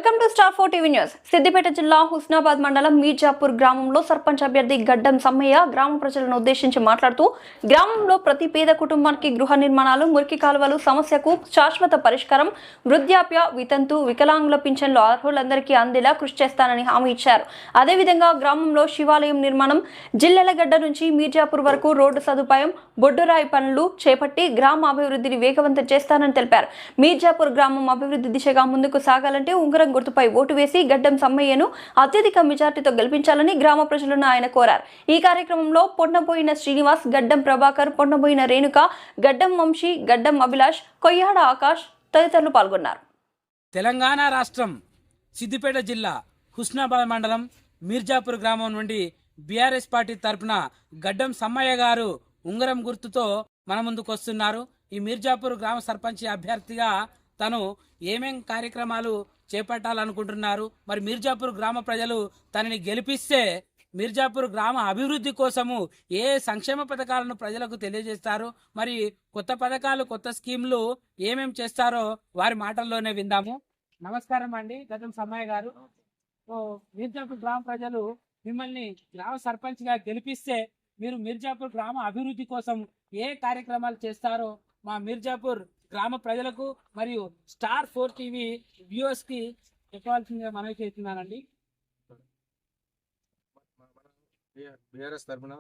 Welcome to star 4 TV news. Siddipet జిల్లా హుస్నాబాద్ మండలం మీర్జాపూర్ గ్రామంలో సర్పంచ్ అభ్యర్థి గడ్డం సమ్మయ్య గ్రామ ప్రజలను ఉద్దేశించి మాట్లాడుతూ గ్రామంలో ప్రతి పేద కుటుంబానికి గృహ నిర్మాణాలు, మురికి కాలువలు సమస్యకు శాశ్వత పరిష్కారం, వృద్ధాప్య, వితంతు, వికలాంగుల పింఛన్లు అర్హులందరికీ అందేలా కృషి చేస్తానని హామీ ఇచ్చారు. అదేవిధంగా గ్రామంలో శివాలయం నిర్మాణం, జిల్లెలగడ్డ నుంచి మీర్జాపూర్ వరకు రోడ్డు సదుపాయం, బొడ్డురాయి పనులు చేపట్టి గ్రామ అభివృద్ధిని వేగవంతం చేస్తానని తెలిపారు. మీర్జాపూర్ గ్రామం అభివృద్ధి దిశగా ముందుకు సాగాలంటే ఉంగరం గుర్తుపై ఓటు వేసి గడ్డం సమ్మయ్యను అత్యధిక మెజార్టీతో గెలిపించాలని గ్రామ ప్రజలను ఆయన కోరారు. ఈ కార్యక్రమంలో పొన్నబోయిన శ్రీనివాస్, గడ్డం ప్రభాకర్, పొన్నబోయిన రేణుక, గడ్డం వంశీ, గడ్డం అభిలాష్, కొయ్యాడ ఆకాష్ తదితరులు పాల్గొన్నారు. తెలంగాణ రాష్ట్రం సిద్దిపేట జిల్లా హుస్నాబాద్ మండలం మీర్జాపూర్ గ్రామం నుండి బీఆర్ఎస్ పార్టీ తరఫున గడ్డం సమ్మయ్య గారు ఉంగరం గుర్తుతో మన ముందుకు వస్తున్నారు. ఈ మీర్జాపూర్ గ్రామ సర్పంచ్ అభ్యర్థిగా తను ఏమేం కార్యక్రమాలు చేపట్టాలనుకుంటున్నారు, మరి మీర్జాపూర్ గ్రామ ప్రజలు తనని గెలిపిస్తే మీర్జాపూర్ గ్రామ అభివృద్ధి కోసము ఏ సంక్షేమ పథకాలను ప్రజలకు తెలియజేస్తారు, మరి కొత్త పథకాలు, కొత్త స్కీమ్లు ఏమేం చేస్తారో వారి మాటల్లోనే విందాము. నమస్కారం అండి గడ్డం సమ్మయ్య గారు. మీర్జాపూర్ గ్రామ ప్రజలు మిమ్మల్ని గ్రామ సర్పంచ్ గా గెలిపిస్తే మీరు మీర్జాపూర్ గ్రామ అభివృద్ధి కోసం ఏ కార్యక్రమాలు చేస్తారో మా మీర్జాపూర్ గ్రామ ప్రజలకు మరియు స్టార్ 4 టీవీ వ్యూవర్స్ కి చెప్పాల్సిందిగా మనవి చేస్తున్నానండి. బీఆర్ఎస్ తరఫున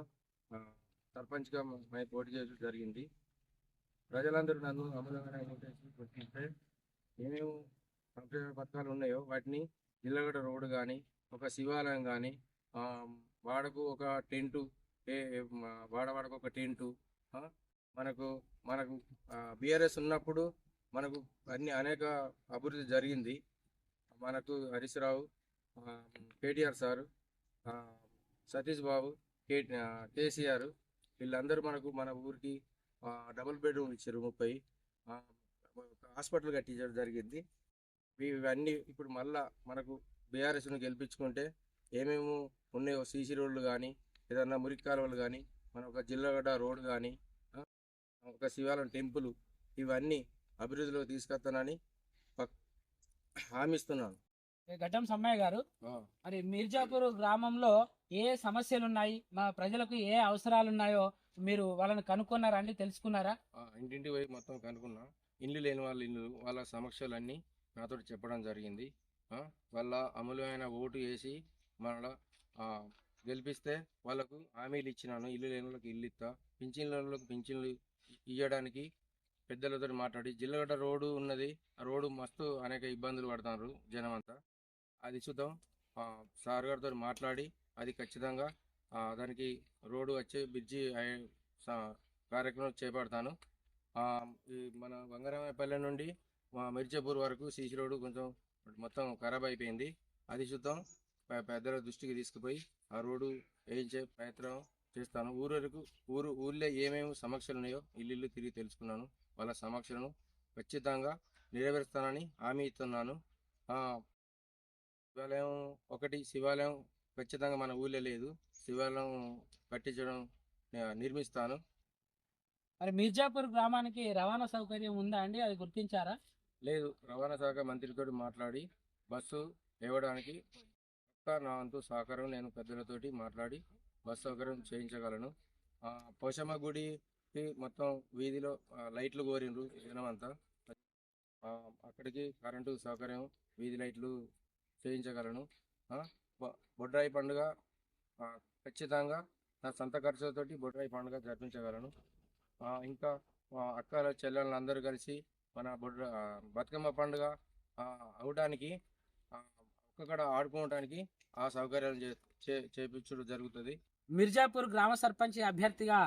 సర్పంచ్గా పోటీ చేయడం జరిగింది. ప్రజలందరూ నన్ను అమలుగా గుర్తింటే ఏమేమి సంక్షేమ పథకాలు ఉన్నాయో వాటిని జిల్లగడ రోడ్డు కానీ, ఒక శివాలయం కానీ, వాడకు ఒక టెంటు, వాడకు ఒక టెంటు, మనకు బీఆర్ఎస్ ఉన్నప్పుడు మనకు అనేక అభివృద్ధి జరిగింది. మనకు హరీష్ రావు, కేటీఆర్ సారు, సతీష్ బాబు, కేసీఆర్ వీళ్ళందరూ మన ఊరికి డబుల్ బెడ్రూమ్ ఇచ్చారు. 30 హాస్పిటల్ కట్టించడం జరిగింది. ఇవన్నీ ఇప్పుడు మళ్ళా మనకు బీఆర్ఎస్ను గెలిపించుకుంటే ఏమేమి ఉన్నాయో సీసీ రోడ్లు కానీ, ఏదన్నా మురికి కాలువలు కానీ, మన ఒక జిల్లగడ్డ రోడ్డు కానీ, ఒక శివాలయం టెంపుల్, ఇవన్నీ అభివృద్ధిలో తీసుకొస్తానని హామీస్తున్నాను. గడ్డం సమ్మయ్య గారు, మరి మీర్జాపూర్ గ్రామంలో ఏ సమస్యలు ఉన్నాయి, మా ప్రజలకు ఏ అవసరాలు ఉన్నాయో మీరు వాళ్ళని కనుక్కున్నారా అండి, తెలుసుకున్నారా? ఇంటింటి పోయి మొత్తం కనుక్కున్నా. ఇల్లు లేని వాళ్ళ సమస్యలన్నీ నాతో చెప్పడం జరిగింది. వాళ్ళ అమూల్యమైన ఓటు వేసి మళ్ళా గెలిపిస్తే వాళ్ళకు హామీలు ఇచ్చినాను. ఇల్లు లేని వాళ్ళకి ఇల్లు ఇస్తా, పింఛన్లకు పింఛన్లు ఇవ్వడానికి పెద్దలతో మాట్లాడి, జిల్లగడ్డ రోడ్డు ఉన్నది, ఆ రోడ్డు మస్తు అనేక ఇబ్బందులు పడుతున్నారు జనం అంతా. అది చూద్దాం, సార్ గారితో మాట్లాడి అది ఖచ్చితంగా దానికి రోడ్డు వచ్చే బ్రిడ్జి కార్యక్రమం చేపడతాను. మన వంగరామపల్లె నుండి మిర్జాపూర్ వరకు సీసీ రోడ్డు కొంచెం మొత్తం ఖరాబ్ అయిపోయింది. అది చూద్దాం, పెద్దల దృష్టికి తీసుకుపోయి ఆ రోడ్డు వేయించే ప్రయత్నం చేస్తాను. ఊర్లో ఏమేమి సమస్యలు ఉన్నాయో ఇల్లు తిరిగి తెలుసుకున్నాను. వాళ్ళ సమస్యలను ఖచ్చితంగా నెరవేరుస్తానని హామీ ఇస్తున్నాను. శివాలయం ఖచ్చితంగా మన ఊళ్ళో లేదు, శివాలయం కట్టించడం నిర్మిస్తాను. మరి మీర్జాపూర్ గ్రామానికి రవాణా సౌకర్యం ఉందా అండి, అది గుర్తించారా? లేదు, రవాణా శాఖ మంత్రితో మాట్లాడి బస్సు ఇవ్వడానికి నా వంతు సహకారం నేను పెద్దలతోటి మాట్లాడి బస్సు సౌకర్యం చేయించగలను. పోషమ్మ గుడికి మొత్తం వీధిలో లైట్లు కోరిండ్రు జనమంతా, అక్కడికి కరెంటు సౌకర్యం, వీధి లైట్లు చేయించగలను. బొడ్రాయి పండుగ ఖచ్చితంగా నా సొంత ఖర్చులతోటి బొడ్రాయి పండుగ జరిపించగలను. ఇంకా అక్కల చెల్లెళ్ళు అందరూ కలిసి మన బతుకమ్మ పండుగ అవడానికి ఒక్కక్కడ ఆడుకోవడానికి ఆ సౌకర్యాలు చేపించడం జరుగుతుంది. మీర్జాపూర్ గ్రామ సర్పంచ్ అభ్యర్థిగా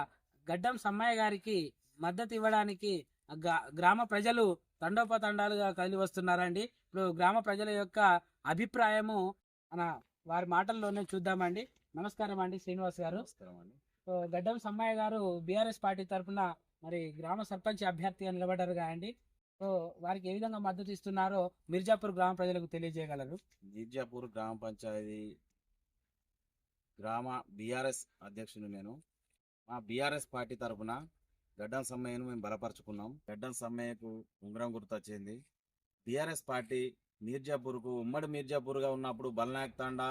గడ్డం సమ్మయ్య గారికి మద్దతు ఇవ్వడానికి గ్రామ ప్రజలు తండోపతండాలుగా కదిలి వస్తున్నారండి. ఇప్పుడు గ్రామ ప్రజల యొక్క అభిప్రాయము వారి మాటల్లోనే చూద్దామండి. నమస్కారం అండి శ్రీనివాస్ గారు. గడ్డం సమ్మయ్య గారు బీఆర్ఎస్ పార్టీ తరఫున మరి గ్రామ సర్పంచ్ అభ్యర్థిగా నిలబడ్డారుగా అండి, వారికి ఏ విధంగా మద్దతు ఇస్తున్నారో మీర్జాపూర్ గ్రామ ప్రజలకు తెలియజేయగలరు? మీర్జాపూర్ గ్రామ పంచాయతీ గ్రామ బీఆర్ఎస్ అధ్యక్షుడు నేను. మా బీఆర్ఎస్ పార్టీ తరఫున గడ్డం సమ్మయ్యను మేము బలపరుచుకున్నాం. గడ్డం సమ్మయ్యకు ఉంగరం గుర్తు వచ్చింది. బీఆర్ఎస్ పార్టీ మీర్జాపూర్కు ఉమ్మడి మీర్జాపూర్గా ఉన్నప్పుడు బల్నాయక్ తాండా,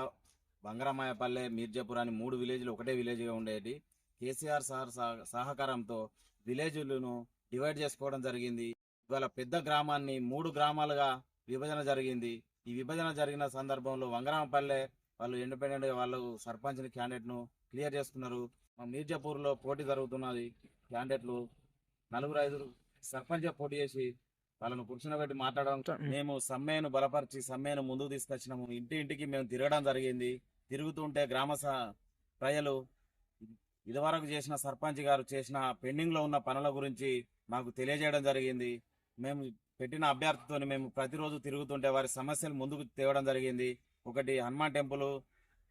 బంగరమాయపల్లె, మీర్జాపూర్ అని 3 విలేజ్లు ఒకటే విలేజ్గా ఉండేది. కేసీఆర్ సార్ సహకారంతో విలేజ్లను డివైడ్ చేసుకోవడం జరిగింది. ఇవాళ పెద్ద గ్రామాన్ని 3 గ్రామాలుగా విభజన జరిగింది. ఈ విభజన జరిగిన సందర్భంలో వంగరామపల్లె వాళ్ళు ఇండిపెండెంట్గా వాళ్ళు సర్పంచ్ని క్యాండిడేట్ను క్లియర్ చేసుకున్నారు. మా మీర్జాపూర్లో పోటీ జరుగుతున్నది. క్యాండిడేట్లు 4-5 సర్పంచ్ పోటీ చేసి వాళ్ళను కూర్చునబెట్టి మాట్లాడడం, మేము సమ్మెను బలపరిచి సమ్మెను ముందుకు తీసుకొచ్చినాము. ఇంటింటికి మేము తిరగడం జరిగింది. తిరుగుతుంటే ప్రజలు ఇదివరకు చేసిన సర్పంచ్ గారు చేసిన పెండింగ్ లో ఉన్న పనుల గురించి మాకు తెలియజేయడం జరిగింది. మేము పెట్టిన అభ్యర్థితో మేము ప్రతిరోజు తిరుగుతుంటే వారి సమస్యలు ముందుకు తేవడం జరిగింది. ఒకటి హనుమాన్ టెంపుల్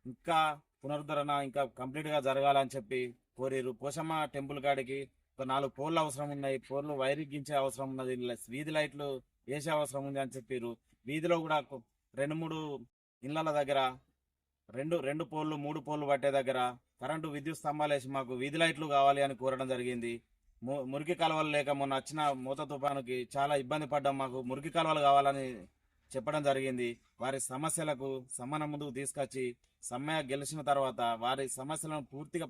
ఇంకా పునరుద్ధరణ ఇంకా కంప్లీట్ గా జరగాలని చెప్పి కోరిరు. పోషమ్మ టెంపుల్ కాడికి ఒక 4 పోల్లు అవసరం ఉన్నాయి. పోల్లు వైరింగించే అవసరం ఉన్నది. వీధి లైట్లు వేసే అవసరం ఉంది అని చెప్పారు. వీధిలో కూడా 2-3 ఇళ్ల దగ్గర 2 పోల్లు 3 పోల్లు పట్టే దగ్గర కరెంటు విద్యుత్ స్తంభాలు వేసి మాకు వీధి లైట్లు కావాలి అని కోరడం జరిగింది. మురికి కాలువలు లేక మొన్న వచ్చిన మూత తుఫానుకి చాలా ఇబ్బంది పడ్డాం. మాకు మురికి కాలువలు కావాలని చెప్పడం జరిగింది. వారి సమస్యలకు సమ్మానం ముందుకు తీసుకొచ్చి సమ్మె గెలిచిన తర్వాత వారి సమస్యలను పూర్తిగా